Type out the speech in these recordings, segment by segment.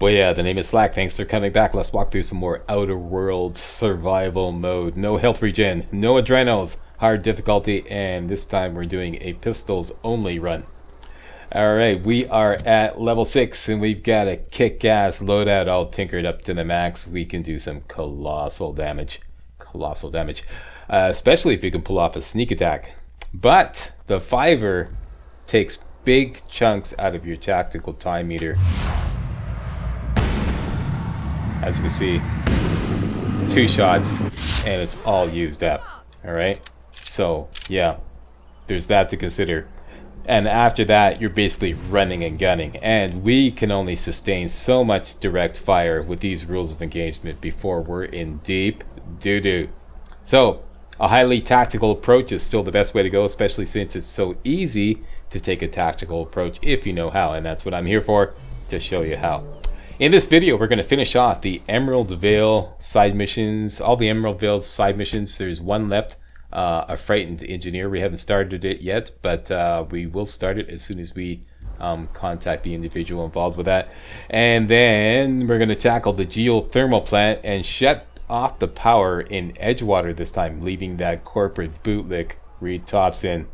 But yeah, the name is Slack. Thanks for coming back. Let's walk through some more Outer Worlds survival mode. No health regen, no adrenos, hard difficulty, and this time we're doing a pistols only run. Alright, we are at level 6 and we've got a kick-ass loadout all tinkered up to the max. We can do some colossal damage. Especially if you can pull off a sneak attack. But the fiver takes big chunks out of your tactical time meter. As you can see, 2 shots and it's all used up. Alright, so yeah, there's that to consider. And after that, you're basically running and gunning. And we can only sustain so much direct fire with these rules of engagement before we're in deep doo-doo. So, a highly tactical approach is still the best way to go, especially since it's so easy to take a tactical approach if you know how. And that's what I'm here for, to show you how. In this video, we're going to finish off the Emerald Vale side missions. All the Emerald Vale side missions, there's one left. A frightened engineer. We haven't started it yet, but we will start it as soon as we contact the individual involved with that. And then we're going to tackle the geothermal plant and shut off the power in Edgewater this time, leaving that corporate bootlick Reed Thompson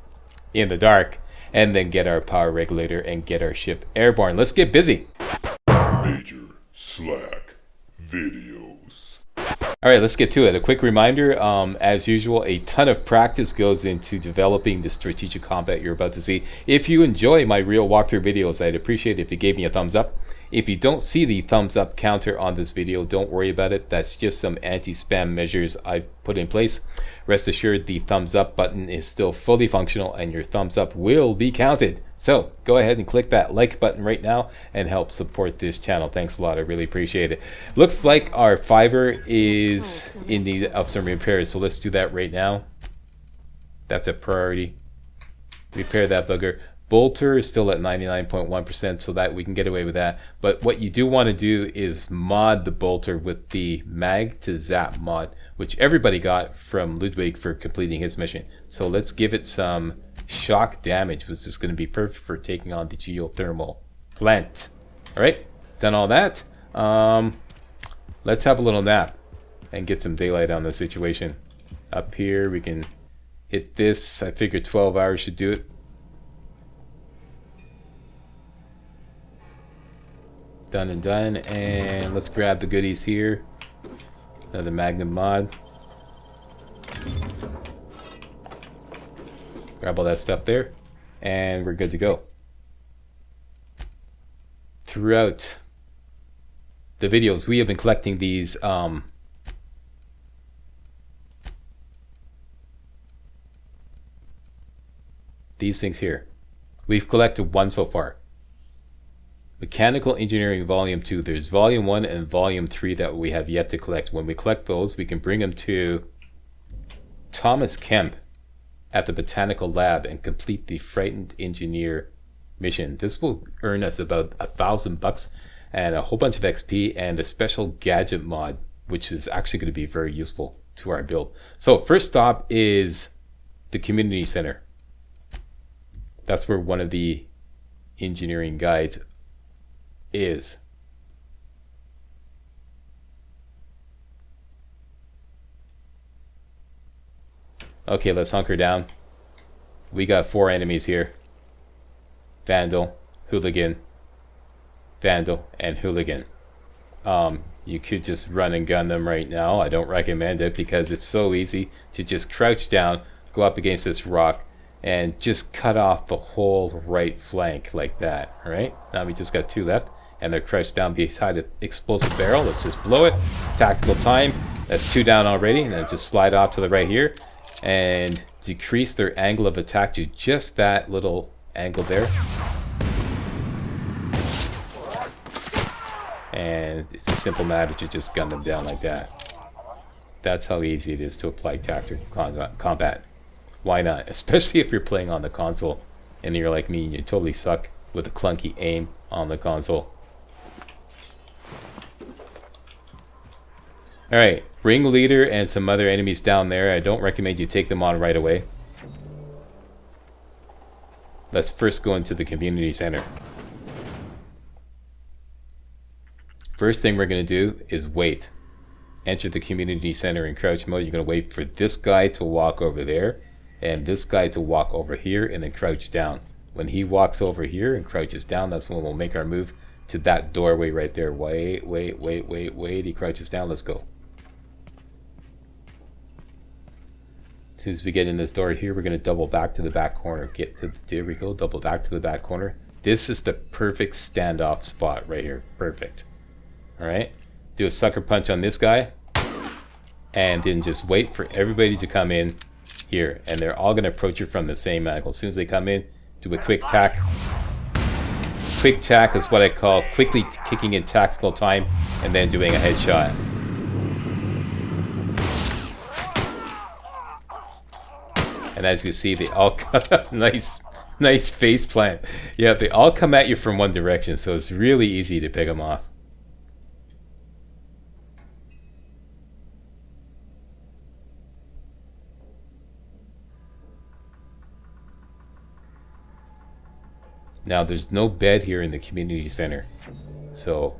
in the dark, and then get our power regulator and get our ship airborne. Let's get busy. MajorSlackVideos. Alright, let's get to it. A quick reminder, as usual, a ton of practice goes into developing the strategic combat you're about to see. If you enjoy my real walkthrough videos, I'd appreciate it if you gave me a thumbs up. If you don't see the thumbs up counter on this video, don't worry about it. That's just some anti-spam measures I've put in place. Rest assured, the thumbs up button is still fully functional and your thumbs up will be counted. So go ahead and click that like button right now and help support this channel. Thanks a lot. I really appreciate it. Looks like our fiver is in need of some repairs. So let's do that right now. That's a priority. Repair that bugger. Bolter is still at 99.1%, so that we can get away with that. But what you do want to do is mod the bolter with the mag to zap mod, which everybody got from Ludwig for completing his mission. So let's give it some shock damage, which is going to be perfect for taking on the geothermal plant. Alright, done all that. Let's have a little nap and get some daylight on the situation. Up here we can hit this. I figure 12 hours should do it. Done and done, and let's grab the goodies here. Another Magnum mod. Grab all that stuff there, and we're good to go. Throughout the videos, we have been collecting these things here. We've collected one so far. Mechanical Engineering Volume 2. There's Volume 1 and Volume 3 that we have yet to collect. When we collect those, we can bring them to Thomas Kemp at the Botanical Lab and complete the Frightened Engineer mission. This will earn us about $1,000 and a whole bunch of XP and a special gadget mod, which is actually going to be very useful to our build. So first stop is the Community Center. That's where one of the engineering guides is. Okay, let's hunker down. We got 4 enemies here. Vandal, Hooligan, Vandal, and Hooligan. You could just run and gun them right now. I don't recommend it because it's so easy to just crouch down, go up against this rock, and just cut off the whole right flank like that. Alright, now we just got 2 left. And they're crouched down beside an explosive barrel. Let's just blow it. Tactical time. That's 2 down already. And then just slide off to the right here. And decrease their angle of attack to just that little angle there. And it's a simple matter to just gun them down like that. That's how easy it is to apply tactical combat. Why not? Especially if you're playing on the console. And you're like me and you totally suck with a clunky aim on the console. Alright, ringleader and some other enemies down there. I don't recommend you take them on right away. Let's first go into the community center. First thing we're going to do is wait. Enter the community center in crouch mode. You're going to wait for this guy to walk over there and this guy to walk over here and then crouch down. When he walks over here and crouches down, that's when we'll make our move to that doorway right there. Wait. He crouches down. Let's go. As soon as we get in this door here, we're going to double back to the back corner. There we go. Double back to the back corner. This is the perfect standoff spot right here. Perfect. Alright. Do a sucker punch on this guy. And then just wait for everybody to come in here. And they're all going to approach you from the same angle. As soon as they come in, do a quick tack. Quick tack is what I call quickly kicking in tactical time and then doing a headshot. And as you see, they all nice face plant. Yeah, they all come at you from one direction, so it's really easy to pick them off. Now, there's no bed here in the community center, so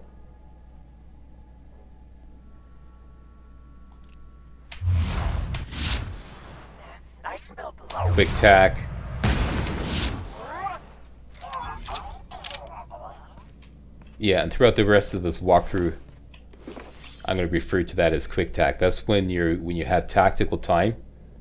quick tack. Yeah, and throughout the rest of this walkthrough, I'm going to refer to that as quick tack. That's when you have tactical time.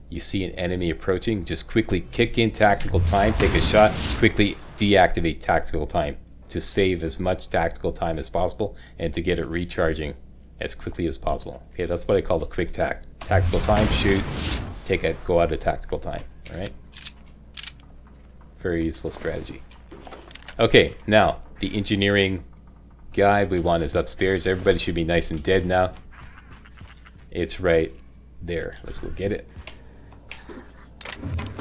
You see an enemy approaching, just quickly kick in tactical time, take a shot, quickly deactivate tactical time to save as much tactical time as possible and to get it recharging as quickly as possible. Okay, that's what I call the quick tack. Tactical time, shoot, go out of tactical time. All right, very useful strategy. Okay, now the engineering guy we want is upstairs. Everybody should be nice and dead now. It's right there. Let's go get it.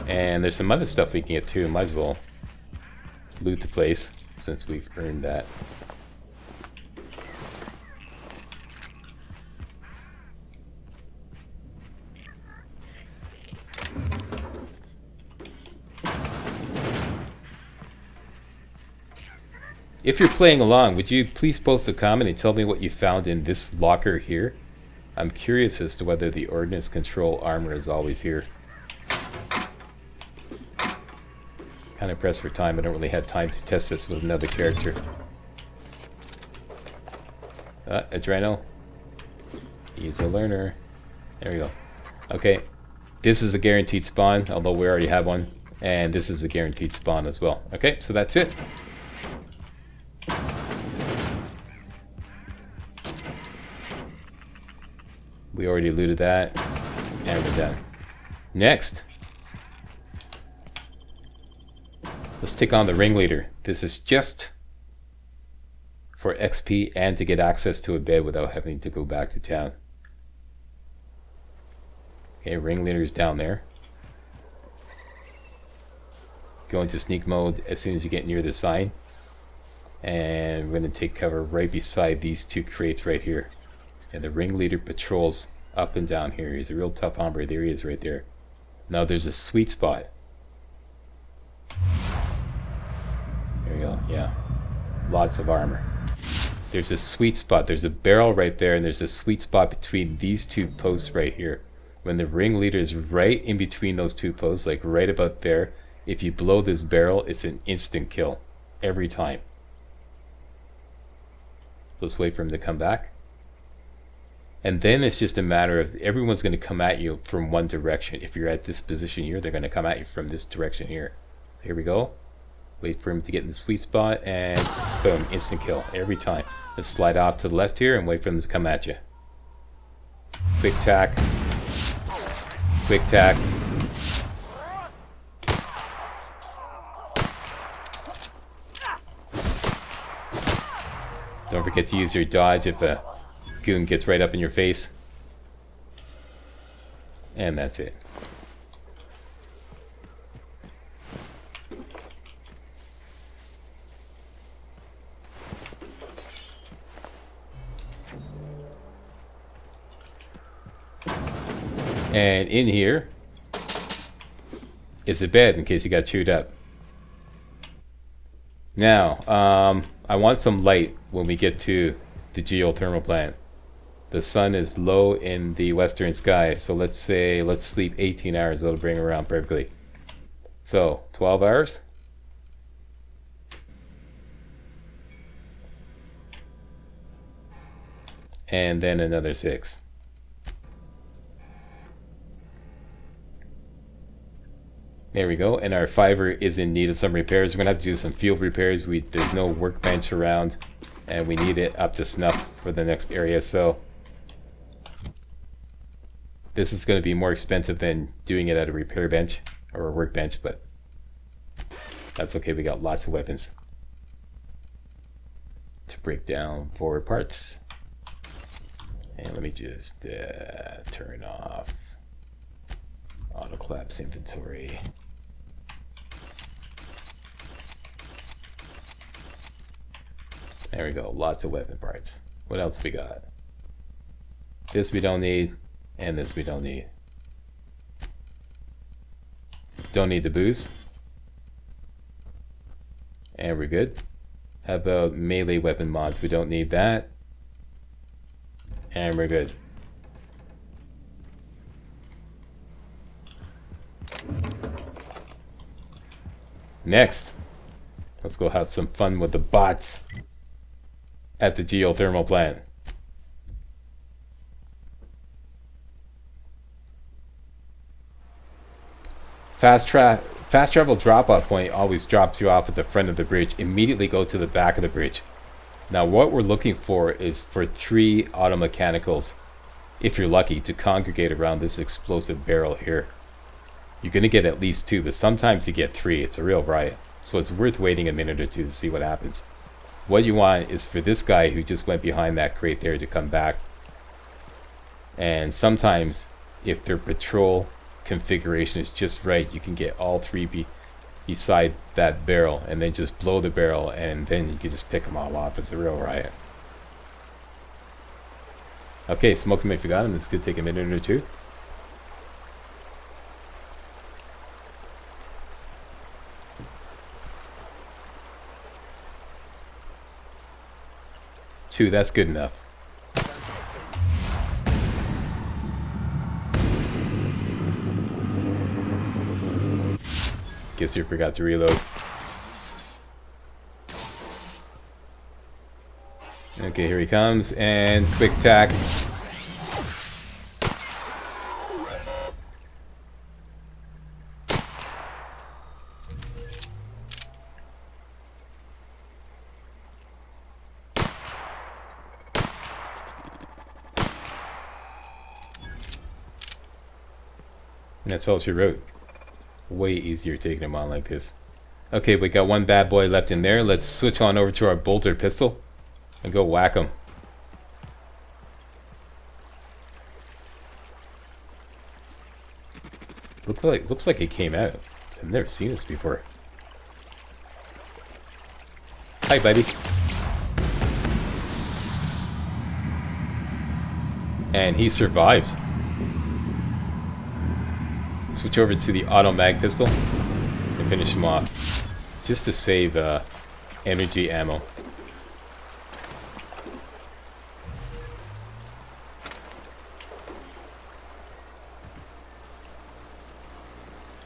And there's some other stuff we can get too. Might as well loot the place since we've earned that. If you're playing along, would you please post a comment and tell me what you found in this locker here? I'm curious as to whether the ordnance control armor is always here. Kind of pressed for time. I don't really have time to test this with another character. Adreno. He's a learner. There we go. Okay. This is a guaranteed spawn, although we already have one. And this is a guaranteed spawn as well. Okay, so that's it. We already looted that. And we're done. Next. Let's take on the ringleader. This is just for XP and to get access to a bed without having to go back to town. Okay, ringleader is down there. Go into sneak mode as soon as you get near the sign. And we're going to take cover right beside these two crates right here. And the ringleader patrols up and down here. He's a real tough hombre. There he is right there. Now there's a sweet spot. There we go, yeah. Lots of armor. There's a sweet spot. There's a barrel right there, and there's a sweet spot between these two posts right here. When the ringleader is right in between those two posts, like right about there, if you blow this barrel, it's an instant kill. Every time. Let's wait for him to come back. And then it's just a matter of everyone's going to come at you from one direction. If you're at this position here, they're going to come at you from this direction here. So here we go. Wait for him to get in the sweet spot, and boom, instant kill every time. Let's slide off to the left here and wait for them to come at you. Quick tack. Quick tack. Don't forget to use your dodge if a goon gets right up in your face. And that's it. And in here is a bed in case you got chewed up. Now, I want some light when we get to the geothermal plant. The sun is low in the western sky, so let's sleep 18 hours. It'll bring around perfectly. So 12 hours. And then another 6. There we go. And our fiber is in need of some repairs. We're gonna have to do some field repairs. There's no workbench around, and we need it up to snuff for the next area. So this is going to be more expensive than doing it at a repair bench or a workbench, but that's okay. We got lots of weapons to break down forward parts. And let me just turn off auto collapse inventory. There we go. Lots of weapon parts. What else we got? This we don't need. And this we don't need. Don't need the booze. And we're good. How about melee weapon mods? We don't need that. And we're good. Next, let's go have some fun with the bots at the geothermal plant. Fast travel drop-off point always drops you off at the front of the bridge. Immediately go to the back of the bridge. Now what we're looking for is for 3 auto mechanicals, if you're lucky, to congregate around this explosive barrel here. You're going to get at least 2, but sometimes you get 3. It's a real riot. So it's worth waiting a minute or 2 to see what happens. What you want is for this guy who just went behind that crate there to come back. And sometimes if their patrol configuration is just right, you can get all 3 beside that barrel and then just blow the barrel, and then you can just pick them all off. It's a real riot. Okay, smoke them if you got them. It's good. Take a minute or 2. Two, that's good enough. Guess you forgot to reload. Okay, here he comes, and quick tack. And that's all she wrote. Way easier taking him on like this. Okay, we got one bad boy left in there. Let's switch on over to our bolter pistol and go whack him. Looks like it came out. I've never seen this before. Hi, buddy. And he survived. Switch over to the auto mag pistol and finish him off, just to save energy ammo.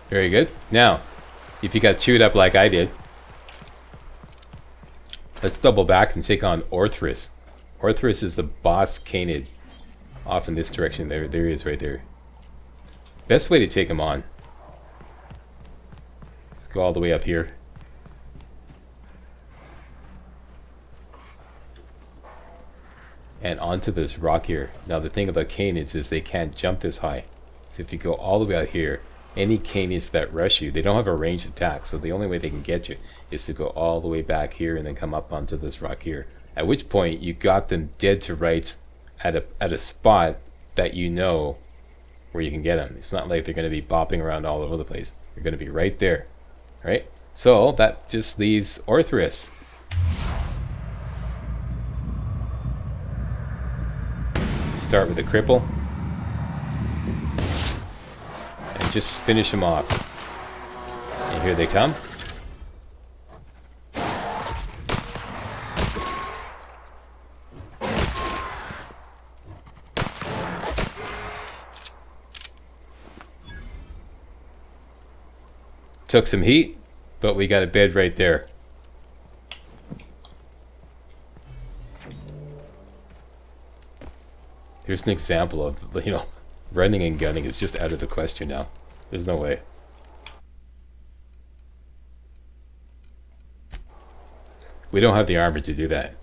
Very good. Now, if you got chewed up like I did, let's double back and take on Orthrus. Orthrus is the boss canid off in this direction. There he is right there. Best way to take him on. Let's go all the way up here. And onto this rock here. Now the thing about canids is they can't jump this high. So if you go all the way out here, any canids that rush you, they don't have a ranged attack. So the only way they can get you is to go all the way back here and then come up onto this rock here. At which point you got them dead to rights at a spot that you know where you can get them. It's not like they're going to be bopping around all over the place. They're going to be right there. Right? So that just leaves Orthrus. Start with a cripple. And just finish them off. And here they come. Took some heat, but we got a bed right there. Here's an example of, you know, running and gunning is just out of the question now. There's no way. We don't have the armor to do that.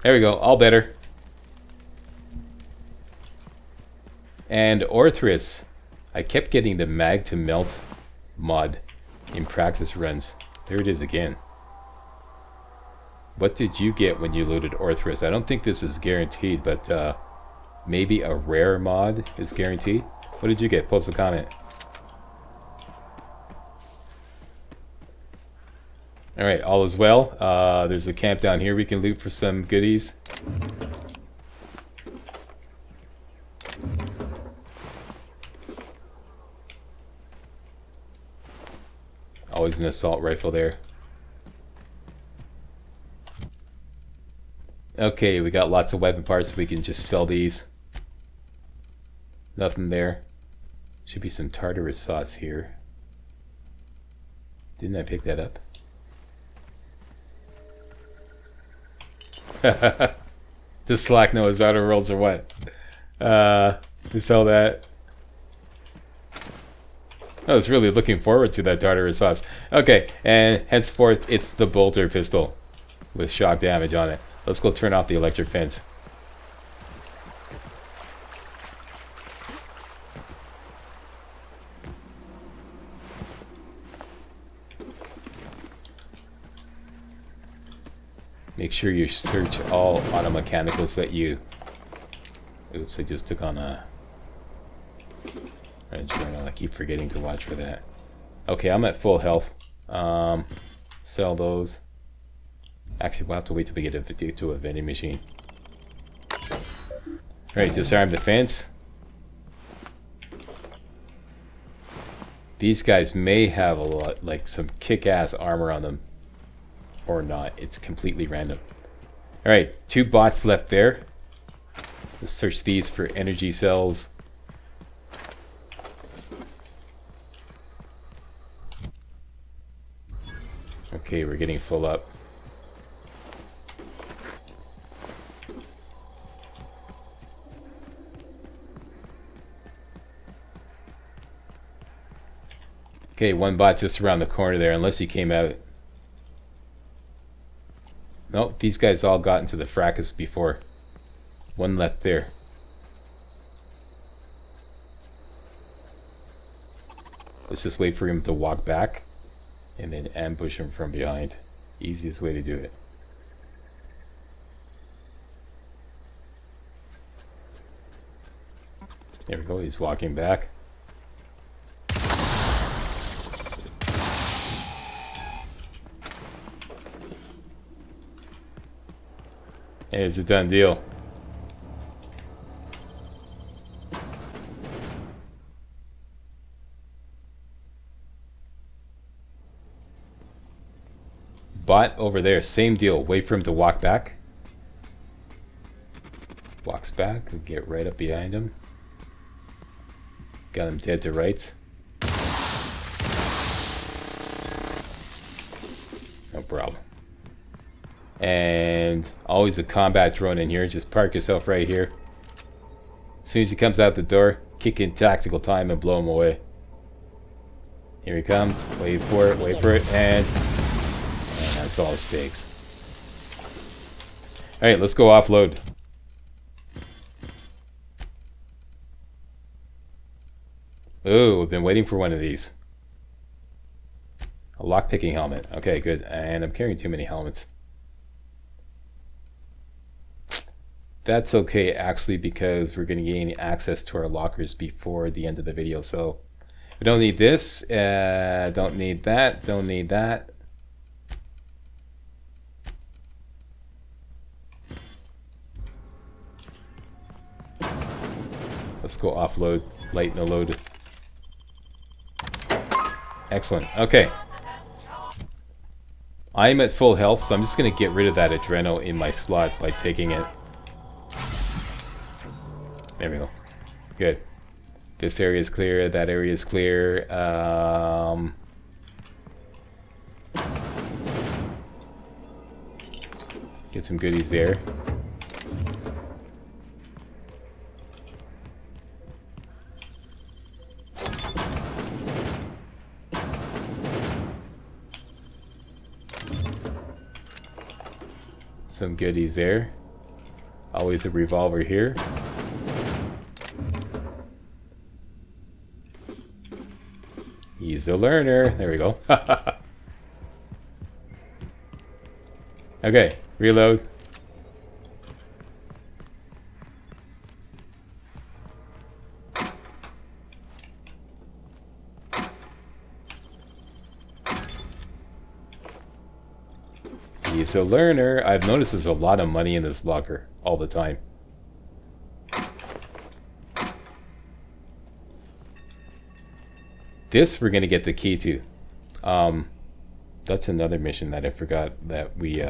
There we go, all better. And Orthrus. I kept getting the mag to melt mod in practice runs. There it is again. What did you get when you loaded Orthrus? I don't think this is guaranteed, but maybe a rare mod is guaranteed. What did you get? Post a comment. Alright, all is well. There's a camp down here we can loot for some goodies. Always an assault rifle there. Okay, we got lots of weapon parts. We can just sell these. Nothing there. Should be some Tartarus sauce here. Didn't I pick that up? Does Slack know his outer worlds or what? To sell that. I was really looking forward to that Tartarus sauce. Okay, and henceforth it's the bolter pistol with shock damage on it. Let's go turn off the electric fence. Make sure you search all auto mechanicals that you... Oops, I just took on a... I keep forgetting to watch for that. Okay, I'm at full health. Sell those. Actually, we'll have to wait till we get to a vending machine. Alright, disarm the fence. These guys may have a lot, like some kick-ass armor on them. Or not. It's completely random. Alright, 2 bots left there. Let's search these for energy cells. Okay, we're getting full up. Okay, 1 bot just around the corner there, unless he came out. Nope, these guys all got into the fracas before. 1 left there. Let's just wait for him to walk back and then ambush him from behind. Easiest way to do it. There we go, he's walking back. Hey, it's a done deal. Bot over there, same deal. Wait for him to walk back. Walks back, we get right up behind him. Got him dead to rights. No problem. And always a combat drone in here. Just park yourself right here. As soon as he comes out the door, kick in tactical time and blow him away. Here he comes. Wait for it, and that's all it takes. Alright, let's go offload. Ooh, we've been waiting for one of these. A lockpicking helmet. Okay, good. And I'm carrying too many helmets. That's okay, actually, because we're going to gain access to our lockers before the end of the video. So we don't need this. Don't need that. Don't need that. Let's go offload, lighten the load. Excellent. Okay. I'm at full health, so I'm just going to get rid of that adreno in my slot by taking it. There we go. Good. This area is clear, that area is clear. Get some goodies there. Some goodies there. Always a revolver here. He's a learner. There we go. Okay, reload. He's a learner. I've noticed there's a lot of money in this locker all the time. This we're gonna get the key to. That's another mission that I forgot that we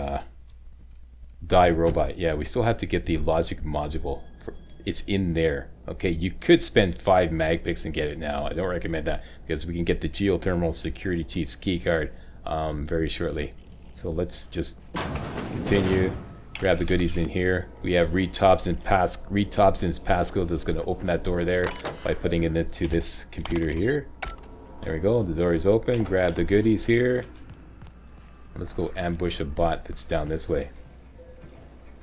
die robot. Yeah, we still have to get the logic module. It's in there. Okay, you could spend 5 mag picks and get it now. I don't recommend that because we can get the Geothermal Security Chief's keycard very shortly. So let's just continue. Grab the goodies in here. We have Reed Thompson's passcode that's going to open that door there by putting it into this computer here. There we go. The door is open. Grab the goodies here. Let's go ambush a bot that's down this way.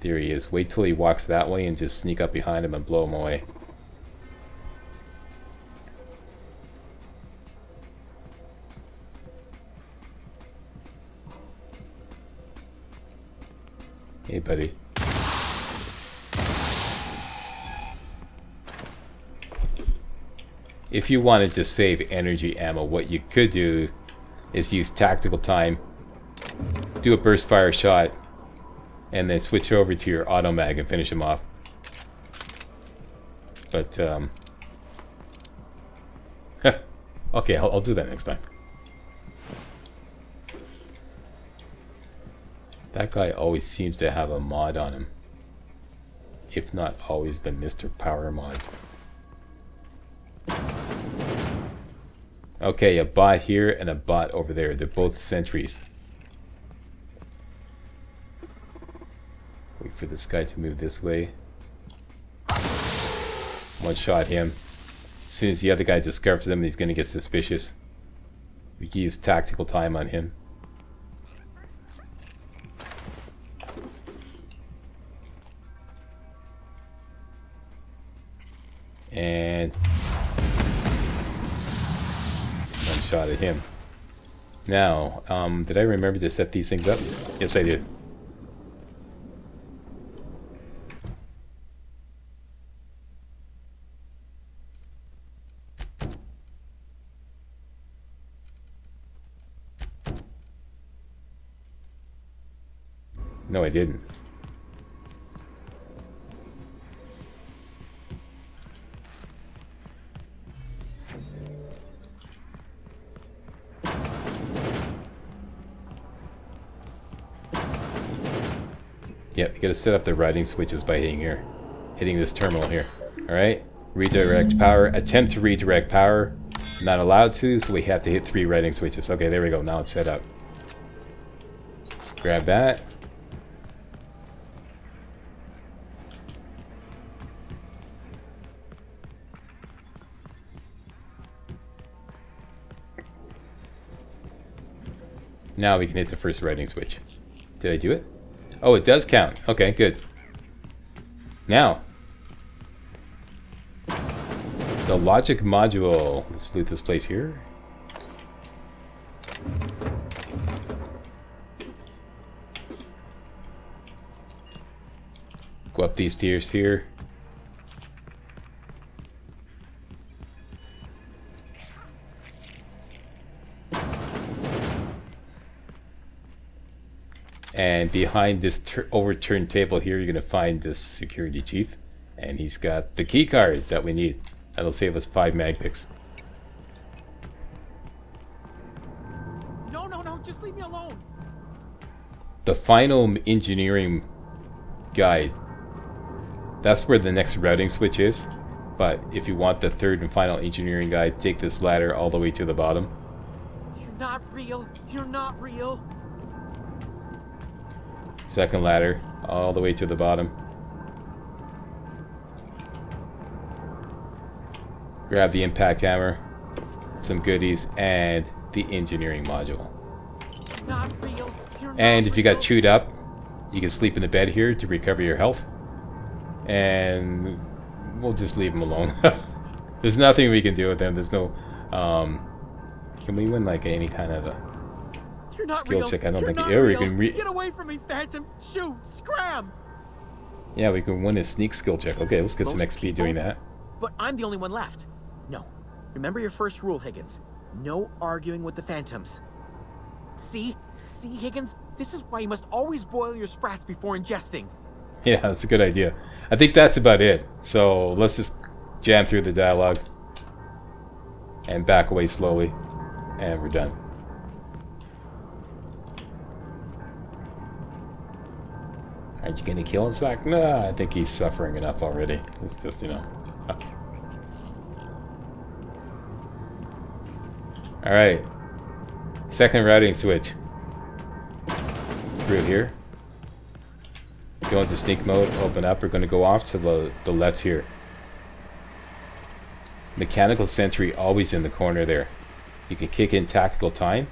There he is. Wait till he walks that way and just sneak up behind him and blow him away. Hey, buddy. If you wanted to save energy ammo, what you could do is use tactical time, do a burst fire shot, and then switch over to your auto mag and finish him off. But okay, I'll do that next time. That guy always seems to have a mod on him, if not always the Mr. Power mod. Okay, a bot here and a bot over there. They're both sentries. Wait for this guy to move this way. One shot him. As soon as the other guy discovers him, he's going to get suspicious. We can use tactical time on him. And one shot at him. Now, did I remember to set these things up? Yes, I did. No, I didn't. Yep, you gotta set up the routing switches by hitting this terminal here. Alright, redirect power, attempt to redirect power, not allowed to, so we have to hit 3 routing switches. Okay, there we go, now it's set up. Grab that. Now we can hit the first routing switch. Did I do it? Oh, it does count. Okay, good. Now, the logic module. Let's loot this place here. Go up these tiers here. And behind this overturned table here, you're going to find this security chief. And he's got the key card that we need. That'll save us 5 mag picks. No, just leave me alone. The final engineering guide. That's where the next routing switch is. But if you want the third and final engineering guide, take this ladder all the way to the bottom. You're not real. You're not real. Second ladder, all the way to the bottom. Grab the impact hammer, some goodies, and the engineering module. Not real. You're not And if you got real. chewed up, you can sleep in the bed here to recover your health. And we'll just leave him alone. There's nothing we can do with him. There's no... can we win like any kind of a You're not skill real. check? I don't You're think... not Yeah, we real. can Get away from me, Phantom. Shoot. Scram. Yeah, we can win a sneak skill check. Okay, let's get some Most XP doing people- that. But I'm the only one left. No. Remember your first rule, Higgins. No arguing with the Phantoms. See? See, Higgins? This is why you must always boil your sprats before ingesting. Yeah, that's a good idea. I think that's about it. So let's just jam through the dialogue and back away slowly, and we're done. Aren't you gonna kill him, Slack? Nah, I think he's suffering enough already. It's just, you know. Alright. Second routing switch. Through here. Go into sneak mode, open up. We're going to go off to the left here. Mechanical sentry always in the corner there. You can kick in tactical time,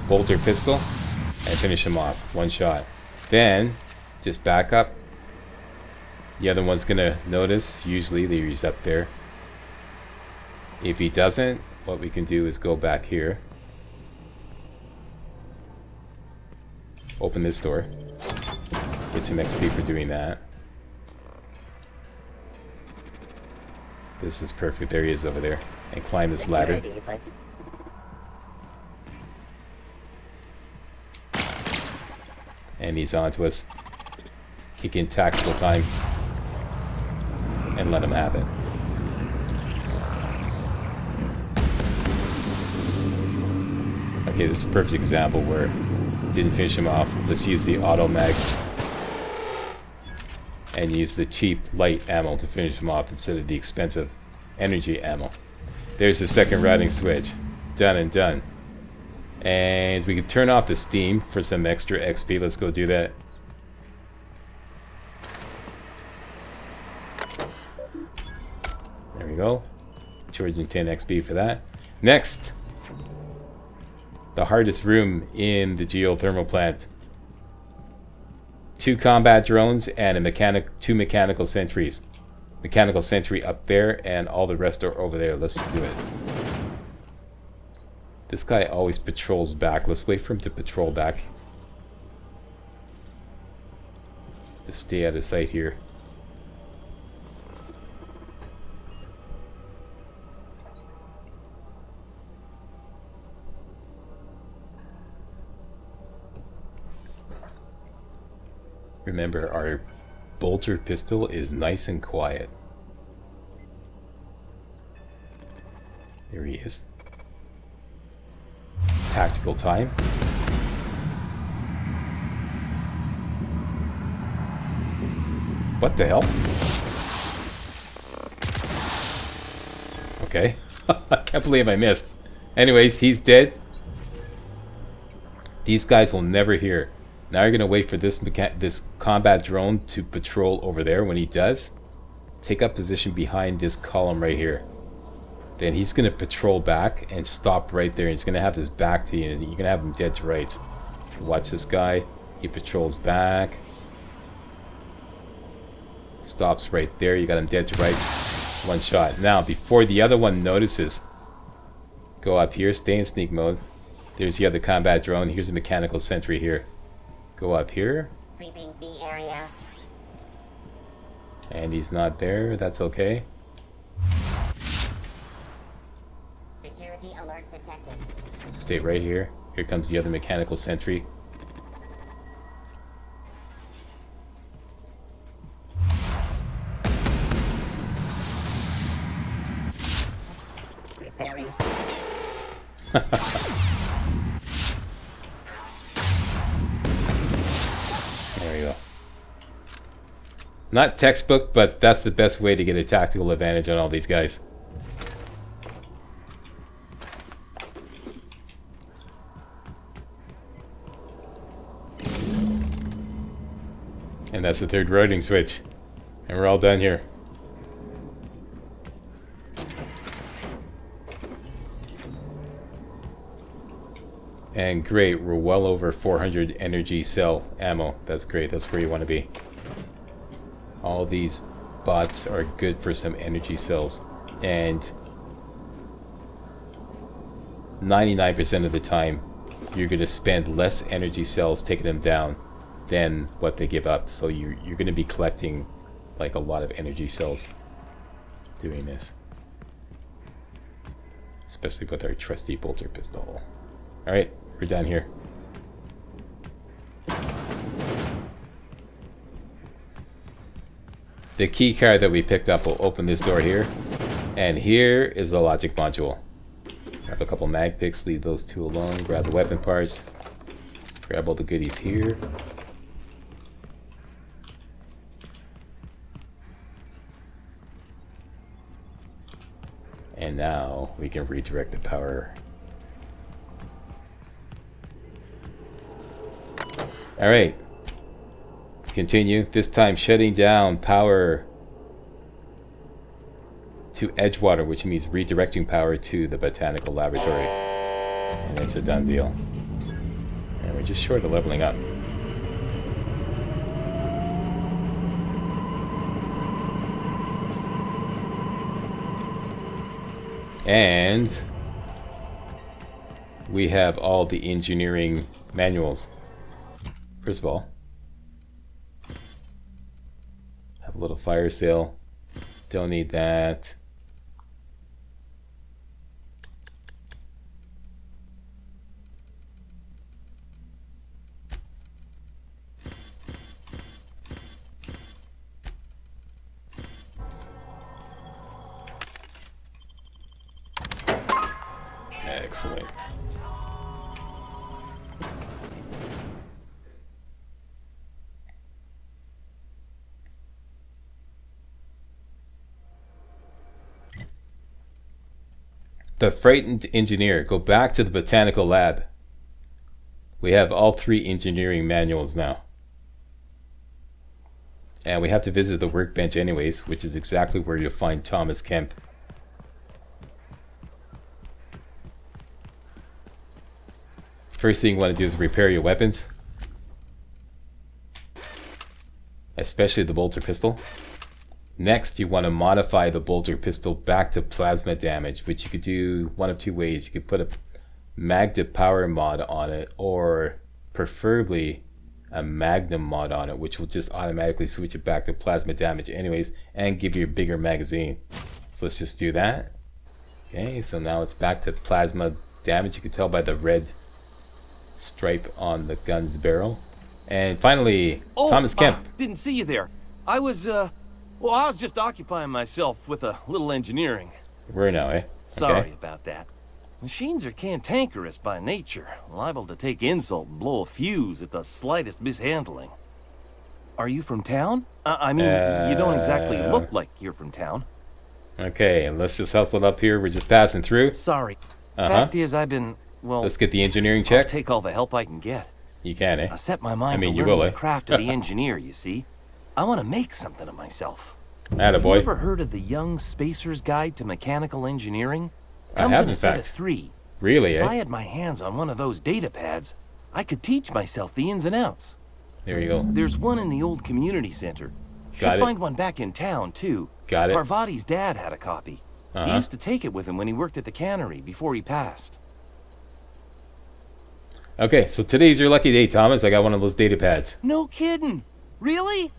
bolter pistol, and finish him off. One shot. Then, just back up. The other one's going to notice. Usually he's up there. If he doesn't, what we can do is go back here. Open this door. Get some XP for doing that. This is perfect. There he is over there. And climb this ladder. And he's on to us. Kick in tactical time. And let him have it. Okay, this is a perfect example where didn't finish him off. Let's use the auto mag and use the cheap light ammo to finish him off instead of the expensive energy ammo. There's the second routing switch. Done and done. And we can turn off the steam for some extra XP. Let's go do that. There we go. 210 XP for that. Next, the hardest room in the geothermal plant. 2 combat drones and two mechanical sentries. Mechanical sentry up there and all the rest are over there. Let's do it. This guy always patrols back. Let's wait for him to patrol back. Just stay out of sight here. Remember, our bolter pistol is nice and quiet. There he is. Tactical time. What the hell? Okay. I can't believe I missed. Anyways, he's dead. These guys will never hear. Now you're going to wait for this combat drone to patrol over there. When he does, take up position behind this column right here. Then he's going to patrol back and stop right there. He's going to have his back to you. You're going to have him dead to rights. Watch this guy. He patrols back. Stops right there. You got him dead to rights. One shot. Now, before the other one notices, go up here. Stay in sneak mode. There's the other combat drone. Here's a mechanical sentry here. Go up here. Sweeping B area. And he's not there. That's okay. Security alert detected. Stay right here. Here comes the other mechanical sentry. Repairing. There we go. Not textbook, but that's the best way to get a tactical advantage on all these guys. And that's the third routing switch. And we're all done here. And great, we're well over 400 energy cell ammo. That's great, that's where you want to be. All these bots are good for some energy cells. And 99% of the time, you're going to spend less energy cells taking them down than what they give up. So you're going to be collecting like a lot of energy cells doing this. Especially with our trusty bolter pistol. Alright, we're done here. The key card that we picked up will open this door here. And here is the logic module. Grab a couple mag picks, leave those two alone, grab the weapon parts, grab all the goodies here. And now we can redirect the power. Alright. Continue. This time shutting down power to Edgewater, which means redirecting power to the botanical laboratory. And it's a done deal. And we're just short of leveling up. And we have all the engineering manuals. First of all, have a little fire sale. Don't need that. Excellent. The frightened engineer. Go back to the botanical lab. We have all 3 engineering manuals now. And we have to visit the workbench anyways, which is exactly where you'll find Thomas Kemp. First thing you want to do is repair your weapons. Especially the bolter pistol. Next, you want to modify the bolter pistol back to plasma damage, which you could do one of 2 ways. You could put a Magna power mod on it, or preferably a Magnum mod on it, which will just automatically switch it back to plasma damage anyways, and give you a bigger magazine. So let's just do that. Okay, so now it's back to plasma damage. You can tell by the red stripe on the gun's barrel. And finally, Thomas Kemp. Didn't see you there. I was just occupying myself with a little engineering. Where now, eh? Sorry Okay. about that. Machines are cantankerous by nature, liable to take insult and blow a fuse at the slightest mishandling. Are you from town? I mean, you don't exactly look like you're from town. Okay, let's just hustle it up here. We're just passing through. Sorry. Fact is, I've been, well... Let's get the engineering I'll check. take all the help I can get. You can, eh? I set my mind to you learning will, the eh? craft of the engineer, you see. I want to make something of myself. Attaboy. You ever heard of the Young Spacer's Guide to Mechanical Engineering? Comes have, in a in set fact. of 3. Really, If I eh? had my hands on one of those data pads, I could teach myself the ins and outs. There you go. There's one in the old community center. Should Got it. find one back in town, too. Got it. Parvati's dad had a copy. He Uh-huh. used to take it with him when he worked at the cannery before he passed. Okay, so today's your lucky day, Thomas. I got one of those data pads. No kidding. Really?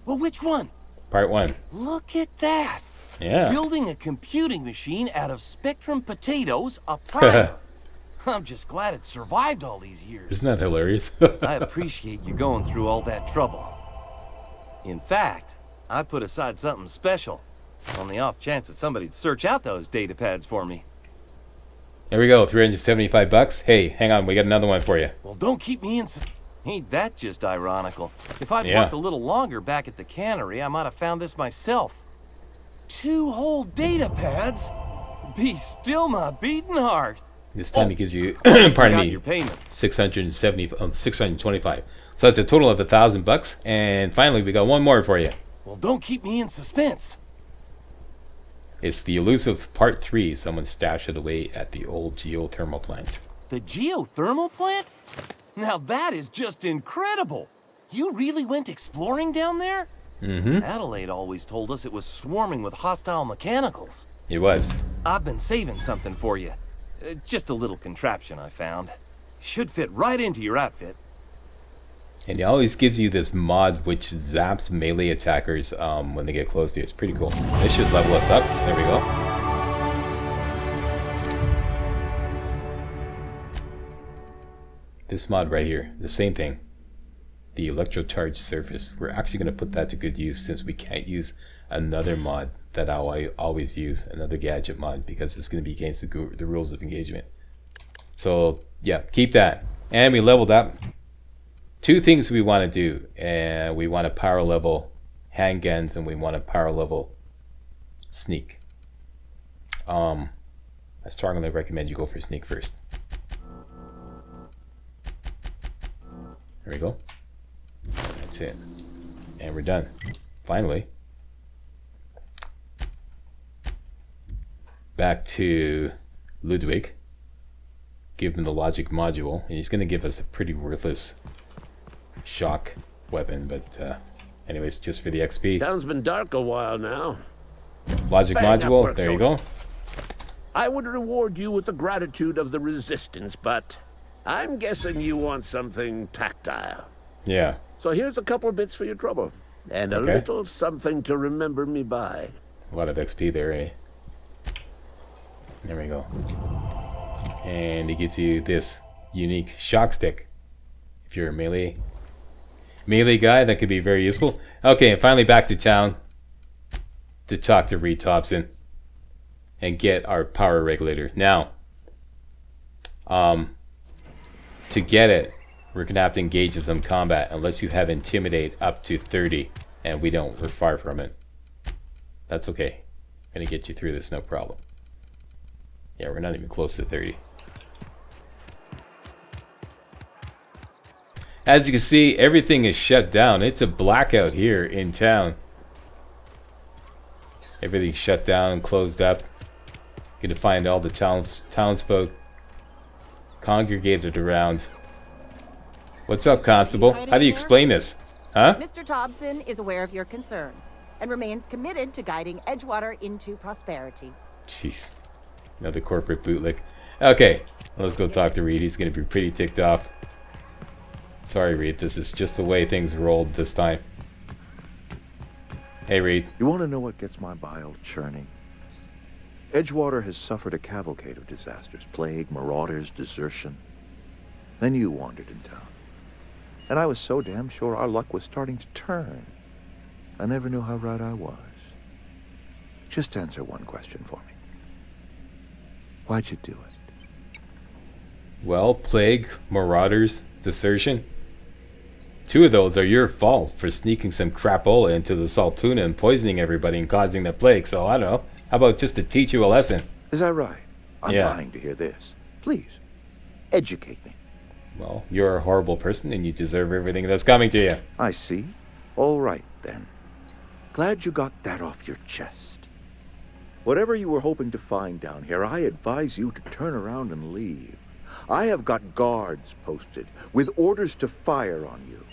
Well, which one? Part 1. Look at that. Yeah. Building a computing machine out of Spectrum potatoes, a primer. I'm just glad it survived all these years. Isn't that hilarious? I appreciate you going through all that trouble. In fact, I put aside something special on the off chance that somebody'd search out those data pads for me. There we go, $375. Hey, hang on, we got another one for you. Well, don't keep me in... Ain't that just ironical? If I'd Yeah. worked a little longer back at the cannery, I might have found this myself. 2 whole data pads? Be still my beating heart. This time he gives you, Almost pardon forgot me, your payment. 625. So that's a total of $1,000. And finally, we got one more for you. Well, don't keep me in suspense. It's the elusive Part 3. Someone stashed it away at the old geothermal plant. The geothermal plant? Now that is just incredible. You really went exploring down there? Mm-hmm. Adelaide always told us it was swarming with hostile mechanicals. It was. I've been saving something for you. Just a little contraption I found. Should fit right into your outfit. And he always gives you this mod which zaps melee attackers when they get close to you. It's pretty cool. This should level us up. There we go. This mod right here, the same thing. The electrocharged surface. We're actually going to put that to good use since we can't use another mod that I always use, another gadget mod, because it's going to be against the rules of engagement. So yeah, keep that. And we leveled up. 2 things we want to do, and we want to power level handguns, and we want to power level sneak. I strongly recommend you go for sneak first. There we go. That's it, and we're done. Finally, back to Ludwig. Give him the logic module, and he's going to give us a pretty worthless shock weapon, but anyways, just for the XP. Town's been dark a while now. Logic Bang, that module, works, there you soldier. go. I would reward you with the gratitude of the resistance, but I'm guessing you want something tactile. Yeah. So here's a couple bits for your trouble, and a Okay. little something to remember me by. A lot of XP there, eh? There we go. And he gives you this unique shock stick. If you're a melee guy, that could be very useful. Okay, and finally back to town to talk to Reed Thompson and get our power regulator. Now, to get it, we're gonna have to engage in some combat unless you have intimidate up to 30, and we don't. We're far from it. That's okay. I'm gonna get you through this, no problem. Yeah, we're not even close to 30. As you can see, everything is shut down. It's a blackout here in town. Everything's shut down and closed up. You're gonna find all the townsfolk congregated around. What's up, Constable? How do you explain this? Huh? Mr. Thompson is aware of your concerns and remains committed to guiding Edgewater into prosperity. Jeez. Another corporate bootlick. Okay, let's go talk to Reed. He's gonna be pretty ticked off. Sorry, Reed. This is just the way things rolled this time. Hey, Reed. You want to know what gets my bile churning? Edgewater has suffered a cavalcade of disasters. Plague, marauders, desertion. Then you wandered in town. And I was so damn sure our luck was starting to turn. I never knew how right I was. Just answer one question for me. Why'd you do it? Well, plague, marauders, desertion. 2 of those are your fault for sneaking some crapola into the salt tuna and poisoning everybody and causing the plague. So I don't know. How about just to teach you a lesson? Is that right? I'm Yeah. dying to hear this. Please, educate me. Well, you're a horrible person and you deserve everything that's coming to you. I see. All right, then. Glad you got that off your chest. Whatever you were hoping to find down here, I advise you to turn around and leave. I have got guards posted with orders to fire on you.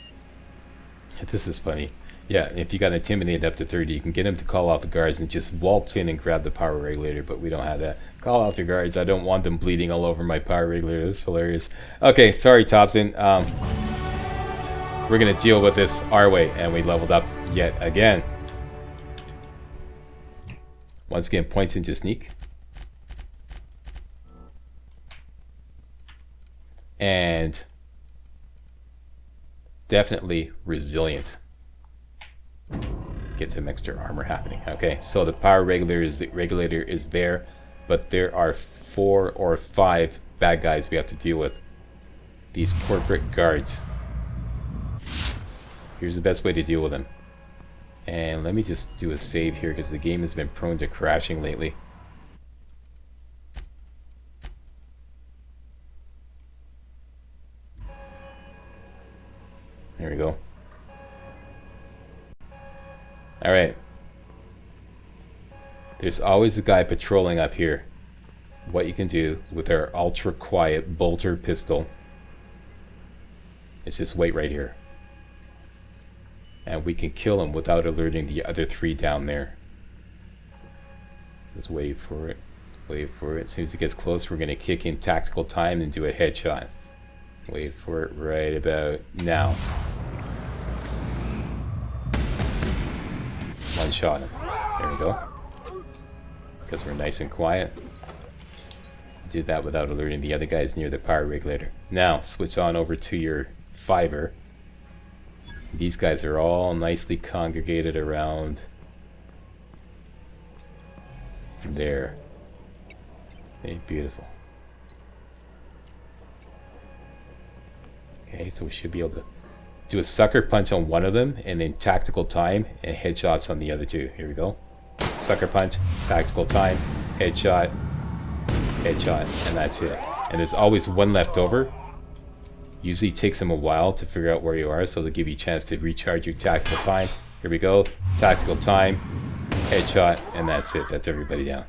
This is funny. Yeah, if you got intimidated up to 30, you can get him to call out the guards and just waltz in and grab the power regulator, but we don't have that. Call out the guards. I don't want them bleeding all over my power regulator. That's hilarious. Okay, sorry, Thompson. We're going to deal with this our way, and we leveled up yet again. Once again, points into sneak. And definitely resilient. Get some extra armor happening. Okay, so the power regulator is there, but there are 4 or 5 bad guys we have to deal with. These corporate guards. Here's the best way to deal with them. And let me just do a save here because the game has been prone to crashing lately. There we go. Alright. There's always a guy patrolling up here. What you can do with our ultra quiet bolter pistol is just wait right here. And we can kill him without alerting the other 3 down there. Just wait for it. Wait for it. As soon as it gets close, we're going to kick in tactical time and do a headshot. Wait for it right about now. One shot him. There we go. Because we're nice and quiet. Did that without alerting the other guys near the power regulator. Now, switch on over to your 5er. These guys are all nicely congregated around there. Okay, beautiful. Okay, so we should be able to do a sucker punch on one of them and then tactical time and headshots on the other 2. Here we go. Sucker punch, tactical time, headshot, headshot, and that's it. And there's always one left over. Usually takes them a while to figure out where you are, so they'll give you a chance to recharge your tactical time. Here we go. Tactical time, headshot, and that's it. That's everybody down.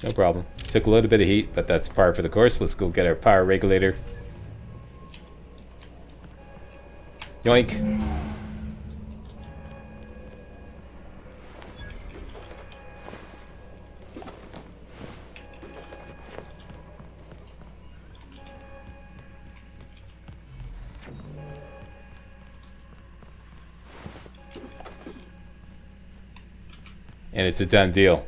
No problem. Took a little bit of heat, but that's par for the course. Let's go get our power regulator. Yoink. And it's a done deal.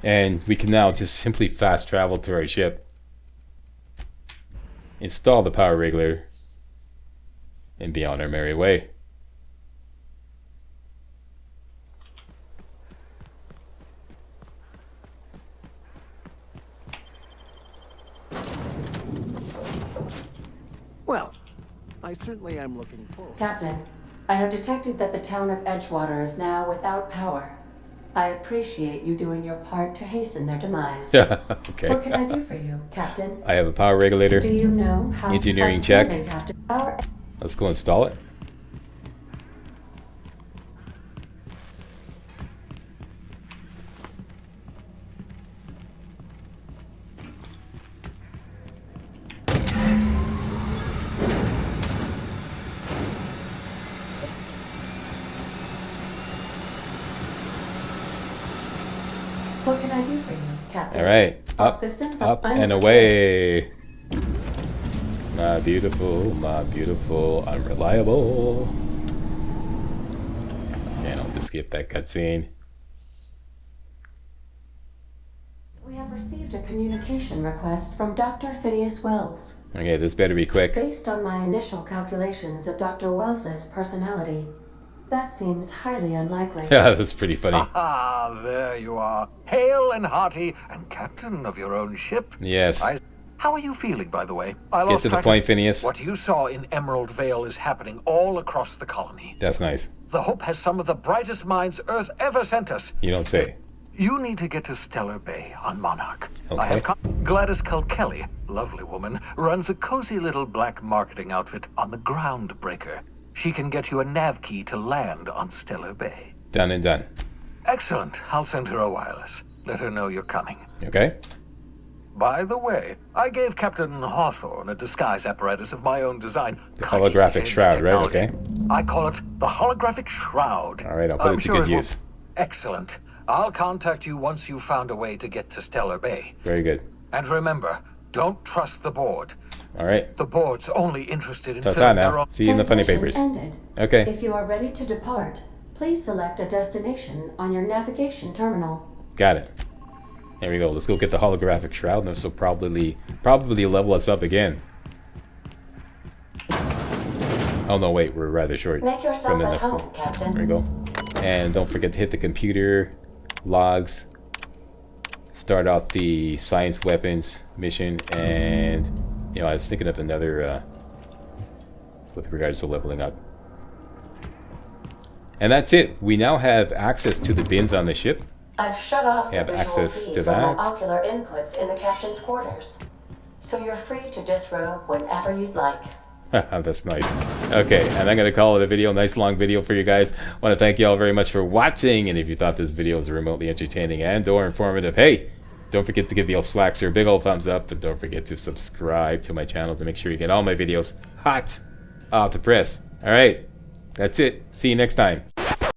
And we can now just simply fast travel to our ship. Install the power regulator. And be on our merry way. Well, I certainly am looking forward. Captain, I have detected that the town of Edgewater is now without power. I appreciate you doing your part to hasten their demise. Okay. What can I do for you, Captain? I have a power regulator. Do you know how Engineering check. Captain? Our Let's go install it. What can I do for you, Captain? All right. All Up, systems up, I'm and away. My beautiful, unreliable. And I'll just skip that cutscene. We have received a communication request from Dr. Phineas Wells. Okay, this better be quick. Based on my initial calculations of Dr. Wells's personality, that seems highly unlikely. Yeah, that's pretty funny. Ah, there you are. Hale and hearty, and captain of your own ship. Yes. How are you feeling, by the way? I Get lost to the track point, of- Phineas. What you saw in Emerald Vale is happening all across the colony. That's nice. The Hope has some of the brightest minds Earth ever sent us. You don't say. You need to get to Stellar Bay on Monarch. Okay. I have Gladys Kilkelly, lovely woman, runs a cozy little black marketing outfit on the Groundbreaker. She can get you a nav key to land on Stellar Bay. Done and done. Excellent. I'll send her a wireless. Let her know you're coming. Okay. By the way, I gave Captain Hawthorne a disguise apparatus of my own design. The holographic shroud, right? Okay. I call it the holographic shroud. All right, I'll put it to good will- use. Excellent. I'll contact you once you've found a way to get to Stellar Bay. Very good. And remember, don't trust the board. All right. The board's only interested in Ta-ta filling their now. own... See you in the funny Transmission papers. ended. Okay. If you are ready to depart, please select a destination on your navigation terminal. Got it. There we go. Let's go get the holographic shroud, and this will probably level us up again. Oh no, wait, we're rather short Make yourself from the at next home, one. Captain. There we go. And don't forget to hit the computer, logs, start off the science weapons mission, and You know, I was thinking of another with regards to leveling up. And that's it. We now have access to the bins on the ship. I've shut off the Have visual access feed to from that. my ocular inputs in the captain's quarters. So you're free to disrobe whenever you'd like. That's nice. Okay, and I'm going to call it a video. Nice long video for you guys. I want to thank you all very much for watching. And if you thought this video was remotely entertaining and or informative, hey, don't forget to give the old Slackster a big old thumbs up. And don't forget to subscribe to my channel to make sure you get all my videos hot off the press. All right, that's it. See you next time.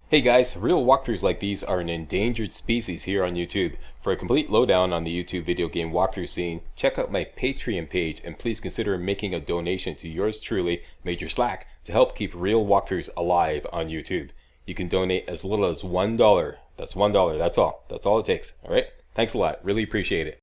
Hey guys, real walkthroughs like these are an endangered species here on YouTube. For a complete lowdown on the YouTube video game walkthrough scene, check out my Patreon page and please consider making a donation to yours truly, Major Slack, to help keep real walkthroughs alive on YouTube. You can donate as little as $1. That's $1, that's all. That's all it takes, alright? Thanks a lot, really appreciate it.